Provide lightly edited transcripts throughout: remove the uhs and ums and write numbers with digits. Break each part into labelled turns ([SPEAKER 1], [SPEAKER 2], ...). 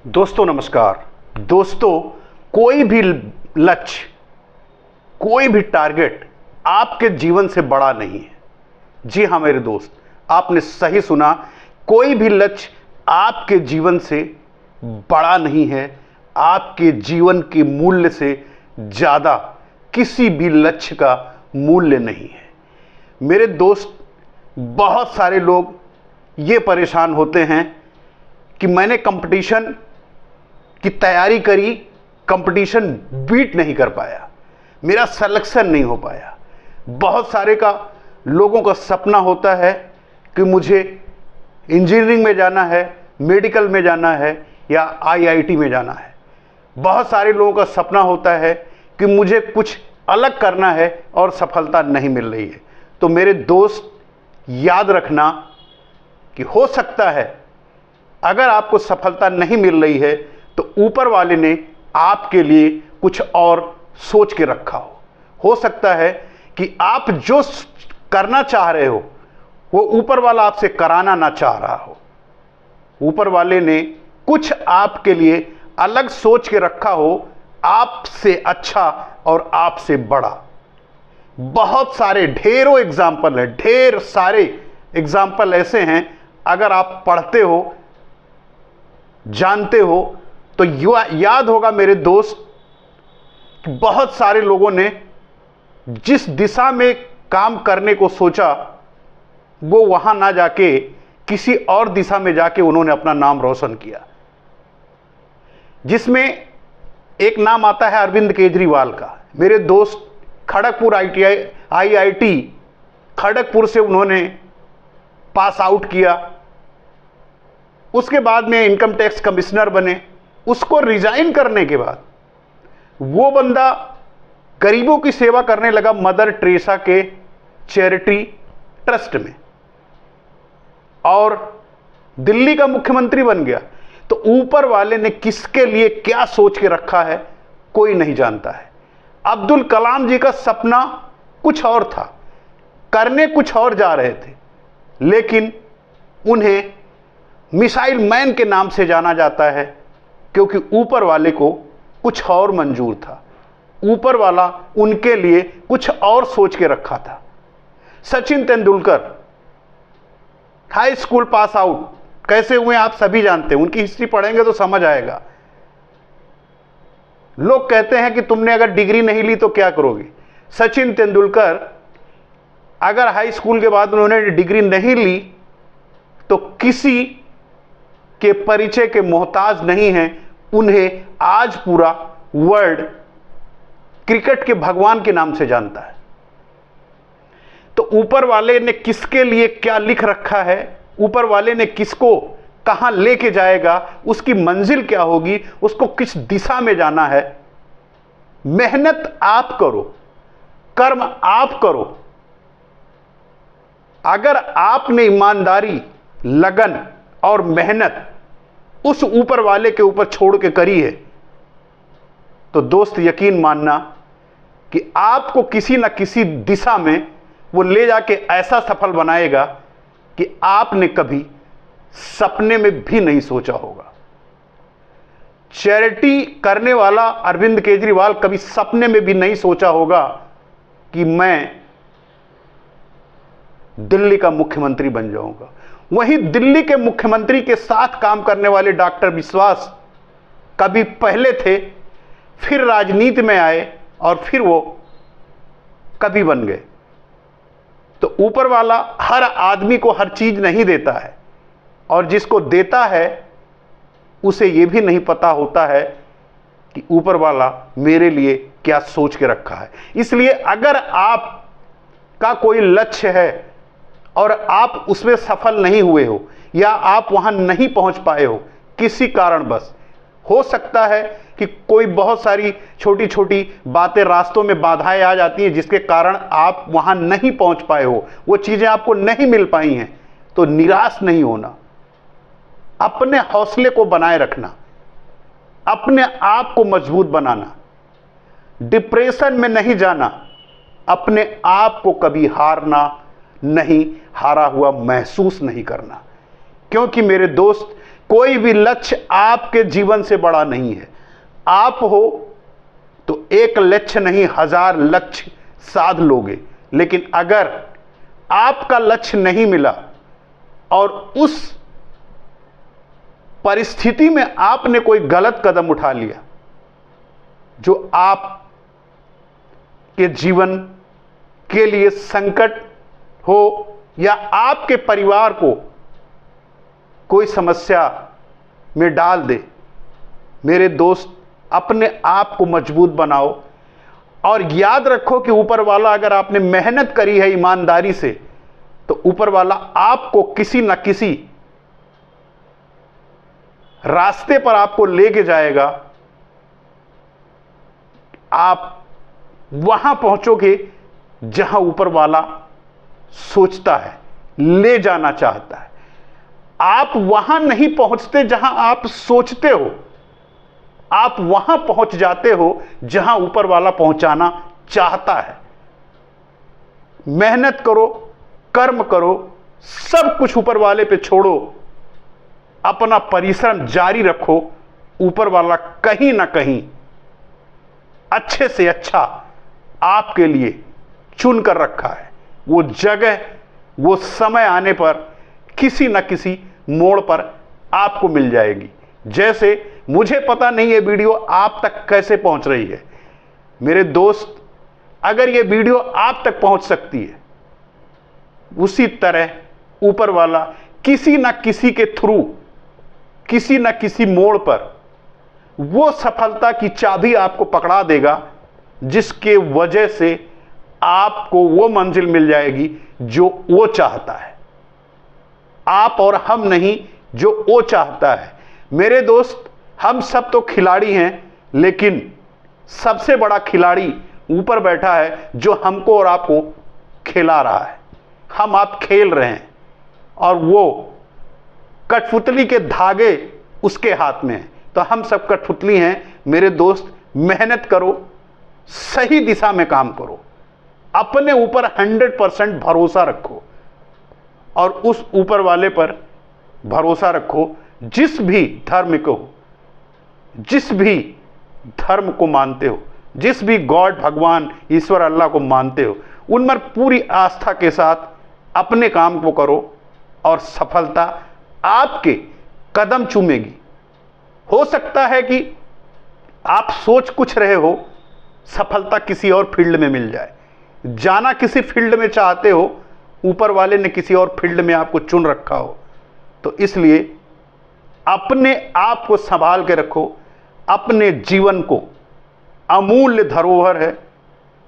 [SPEAKER 1] दोस्तों नमस्कार। दोस्तों, कोई भी लक्ष्य, कोई भी टारगेट आपके जीवन से बड़ा नहीं है। जी हाँ मेरे दोस्त, आपने सही सुना। कोई भी लक्ष्य आपके जीवन से बड़ा नहीं है। आपके जीवन के मूल्य से ज़्यादा किसी भी लक्ष्य का मूल्य नहीं है। मेरे दोस्त, बहुत सारे लोग ये परेशान होते हैं कि मैंने कंपटीशन की तैयारी करी, कंपटीशन बीट नहीं कर पाया, मेरा सिलेक्शन नहीं हो पाया। बहुत सारे लोगों का सपना होता है कि मुझे इंजीनियरिंग में जाना है, मेडिकल में जाना है या आईआईटी में जाना है। बहुत सारे लोगों का सपना होता है कि मुझे कुछ अलग करना है और सफलता नहीं मिल रही है। तो मेरे दोस्त, याद रखना कि हो सकता है अगर आपको सफलता नहीं मिल रही है तो ऊपर वाले ने आपके लिए कुछ और सोच के रखा हो सकता है कि आप जो करना चाह रहे हो वो ऊपर वाला आपसे कराना ना चाह रहा हो। ऊपर वाले ने कुछ आपके लिए अलग सोच के रखा हो, आपसे अच्छा और आपसे बड़ा। बहुत सारे ढेरों एग्जाम्पल है, ढेर सारे एग्जाम्पल ऐसे हैं। अगर आप पढ़ते हो, जानते हो तो याद होगा मेरे दोस्त कि बहुत सारे लोगों ने जिस दिशा में काम करने को सोचा वो वहां ना जाके किसी और दिशा में जाके उन्होंने अपना नाम रोशन किया। जिसमें एक नाम आता है अरविंद केजरीवाल का। मेरे दोस्त, खड़गपुर आईआईटी खड़गपुर से उन्होंने पास आउट किया। उसके बाद में इनकम टैक्स कमिश्नर बने। उसको रिजाइन करने के बाद वो बंदा गरीबों की सेवा करने लगा मदर टेरेसा के चैरिटी ट्रस्ट में और दिल्ली का मुख्यमंत्री बन गया। तो ऊपर वाले ने किसके लिए क्या सोच के रखा है कोई नहीं जानता है। अब्दुल कलाम जी का सपना कुछ और था, करने कुछ और जा रहे थे, लेकिन उन्हें मिसाइल मैन के नाम से जाना जाता है क्योंकि ऊपर वाले को कुछ और मंजूर था। ऊपर वाला उनके लिए कुछ और सोच के रखा था। Sachin Tendulkar high school pass out कैसे हुए आप सभी जानते हैं, उनकी हिस्ट्री पढ़ेंगे तो समझ आएगा। लोग कहते हैं कि तुमने अगर डिग्री नहीं ली तो क्या करोगे। सचिन तेंदुलकर अगर हाई स्कूल के बाद उन्होंने डिग्री नहीं ली तो किसी के परिचय के मोहताज नहीं हैं। उन्हें आज पूरा वर्ल्ड क्रिकेट के भगवान के नाम से जानता है। तो ऊपर वाले ने किसके लिए क्या लिख रखा है, ऊपर वाले ने किसको कहां लेके जाएगा, उसकी मंजिल क्या होगी, उसको किस दिशा में जाना है, मेहनत आप करो, कर्म आप करो। अगर आपने ईमानदारी, लगन और मेहनत उस ऊपर वाले के ऊपर छोड़ के करी है तो दोस्त यकीन मानना कि आपको किसी न किसी दिशा में वो ले जाके ऐसा सफल बनाएगा कि आपने कभी सपने में भी नहीं सोचा होगा। चैरिटी करने वाला अरविंद केजरीवाल कभी सपने में भी नहीं सोचा होगा कि मैं दिल्ली का मुख्यमंत्री बन जाऊंगा। वहीं दिल्ली के मुख्यमंत्री के साथ काम करने वाले डॉक्टर विश्वास कभी पहले थे, फिर राजनीति में आए और फिर वो कभी बन गए। तो ऊपर वाला हर आदमी को हर चीज नहीं देता है और जिसको देता है उसे यह भी नहीं पता होता है कि ऊपर वाला मेरे लिए क्या सोच के रखा है। इसलिए अगर आप का कोई लक्ष्य है और आप उसमें सफल नहीं हुए हो या आप वहां नहीं पहुंच पाए हो किसी कारणवश, हो सकता है कि कोई बहुत सारी छोटी छोटी बातें, रास्तों में बाधाएं आ जाती हैं जिसके कारण आप वहां नहीं पहुंच पाए हो, वो चीजें आपको नहीं मिल पाई हैं, तो निराश नहीं होना, अपने हौसले को बनाए रखना, अपने आप को मजबूत बनाना, डिप्रेशन में नहीं जाना, अपने आप को कभी हारना नहीं, हारा हुआ महसूस नहीं करना। क्योंकि मेरे दोस्त, कोई भी लक्ष्य आपके जीवन से बड़ा नहीं है। आप हो तो एक लक्ष्य नहीं 1000 लक्ष्य साध लोगे, लेकिन अगर आपका लक्ष्य नहीं मिला और उस परिस्थिति में आपने कोई गलत कदम उठा लिया जो आप के जीवन के लिए संकट हो या आपके परिवार को कोई समस्या में डाल दे, मेरे दोस्त अपने आप को मजबूत बनाओ और याद रखो कि ऊपर वाला, अगर आपने मेहनत करी है ईमानदारी से, तो ऊपर वाला आपको किसी न किसी रास्ते पर आपको लेके जाएगा। आप वहां पहुंचोगे जहां ऊपर वाला सोचता है, ले जाना चाहता है। आप वहां नहीं पहुंचते जहां आप सोचते हो, आप वहां पहुंच जाते हो जहां ऊपर वाला पहुंचाना चाहता है। मेहनत करो, कर्म करो, सब कुछ ऊपर वाले पे छोड़ो, अपना परिश्रम जारी रखो। ऊपर वाला कहीं ना कहीं अच्छे से अच्छा आपके लिए चुन कर रखा है। वो जगह, वो समय आने पर किसी न किसी मोड़ पर आपको मिल जाएगी। जैसे मुझे पता नहीं ये वीडियो आप तक कैसे पहुंच रही है मेरे दोस्त, अगर ये वीडियो आप तक पहुंच सकती है, उसी तरह ऊपर वाला किसी न किसी के थ्रू, किसी न किसी मोड़ पर वो सफलता की चाबी आपको पकड़ा देगा, जिसके वजह से आपको वो मंजिल मिल जाएगी जो वो चाहता है। आप और हम नहीं, जो वो चाहता है। मेरे दोस्त, हम सब तो खिलाड़ी हैं, लेकिन सबसे बड़ा खिलाड़ी ऊपर बैठा है जो हमको और आपको खिला रहा है। हम आप खेल रहे हैं और वो कठपुतली के धागे उसके हाथ में हैं। तो हम सब कठपुतली हैं मेरे दोस्त। मेहनत करो, सही दिशा में काम करो, अपने ऊपर 100% भरोसा रखो और उस ऊपर वाले पर भरोसा रखो। जिस भी धर्म को मानते हो, जिस भी गॉड, भगवान, ईश्वर, अल्लाह को मानते हो, उन पर पूरी आस्था के साथ अपने काम को करो और सफलता आपके कदम चूमेगी। हो सकता है कि आप सोच कुछ रहे हो, सफलता किसी और फील्ड में मिल जाए। जाना किसी फील्ड में चाहते हो, ऊपर वाले ने किसी और फील्ड में आपको चुन रखा हो। तो इसलिए अपने आप को संभाल के रखो। अपने जीवन को अमूल्य धरोहर है,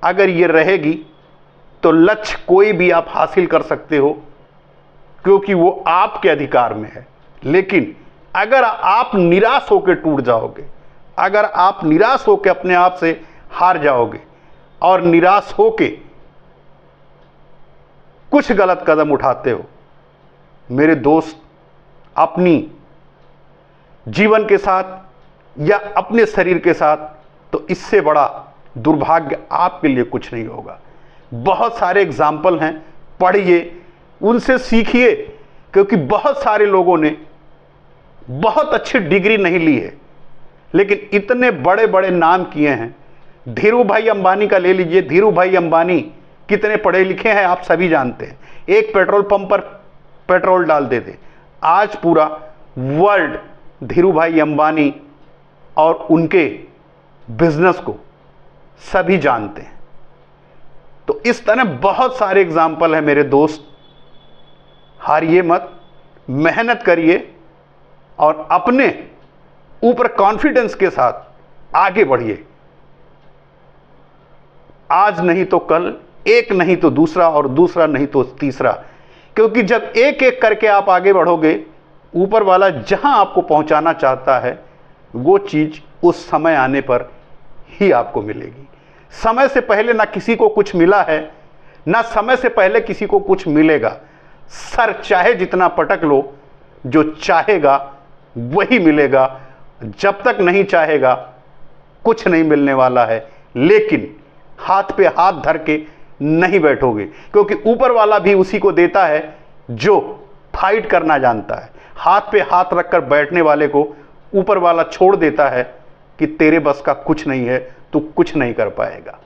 [SPEAKER 1] अगर ये रहेगी तो लक्ष्य कोई भी आप हासिल कर सकते हो, क्योंकि वो आपके अधिकार में है। लेकिन अगर आप निराश होकर टूट जाओगे, अगर आप निराश होकर अपने आप से हार जाओगे और निराश होके कुछ गलत कदम उठाते हो, मेरे दोस्त, अपनी जीवन के साथ या अपने शरीर के साथ, तो इससे बड़ा दुर्भाग्य आपके लिए कुछ नहीं होगा। बहुत सारे एग्जाम्पल हैं, पढ़िए, उनसे सीखिए, क्योंकि बहुत सारे लोगों ने बहुत अच्छी डिग्री नहीं ली है लेकिन इतने बड़े बड़े नाम किए हैं। धीरू भाई अंबानी का ले लीजिए। धीरू भाई अंबानी कितने पढ़े लिखे हैं आप सभी जानते हैं। एक पेट्रोल पंप पर पेट्रोल डाल देते, आज पूरा वर्ल्ड धीरू भाई अंबानी और उनके बिजनेस को सभी जानते हैं। तो इस तरह बहुत सारे एग्जाम्पल हैं मेरे दोस्त। हारिए मत, मेहनत करिए और अपने ऊपर कॉन्फिडेंस के साथ आगे बढ़िए। आज नहीं तो कल, एक नहीं तो दूसरा और दूसरा नहीं तो तीसरा, क्योंकि जब एक एक करके आप आगे बढ़ोगे, ऊपर वाला जहां आपको पहुंचाना चाहता है वो चीज उस समय आने पर ही आपको मिलेगी। समय से पहले ना किसी को कुछ मिला है, ना समय से पहले किसी को कुछ मिलेगा। सर चाहे जितना पटक लो, जो चाहेगा वही मिलेगा। जब तक नहीं चाहेगा कुछ नहीं मिलने वाला है। लेकिन हाथ पे हाथ धर के नहीं बैठोगे, क्योंकि ऊपर वाला भी उसी को देता है जो फाइट करना जानता है। हाथ पे हाथ रखकर बैठने वाले को ऊपर वाला छोड़ देता है कि तेरे बस का कुछ नहीं है, तू कुछ नहीं कर पाएगा।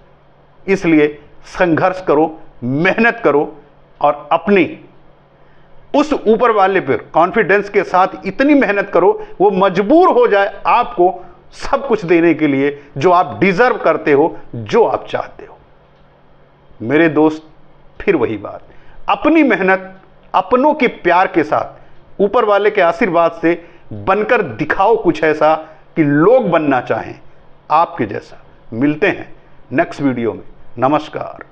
[SPEAKER 1] इसलिए संघर्ष करो, मेहनत करो और अपनी उस ऊपर वाले पर कॉन्फिडेंस के साथ इतनी मेहनत करो वो मजबूर हो जाए आपको सब कुछ देने के लिए जो आप डिजर्व करते हो, जो आप चाहते हो। मेरे दोस्त, फिर वही बात, अपनी मेहनत अपनों के प्यार के साथ ऊपर वाले के आशीर्वाद से बनकर दिखाओ कुछ ऐसा कि लोग बनना चाहें आपके जैसा। मिलते हैं नेक्स्ट वीडियो में। नमस्कार।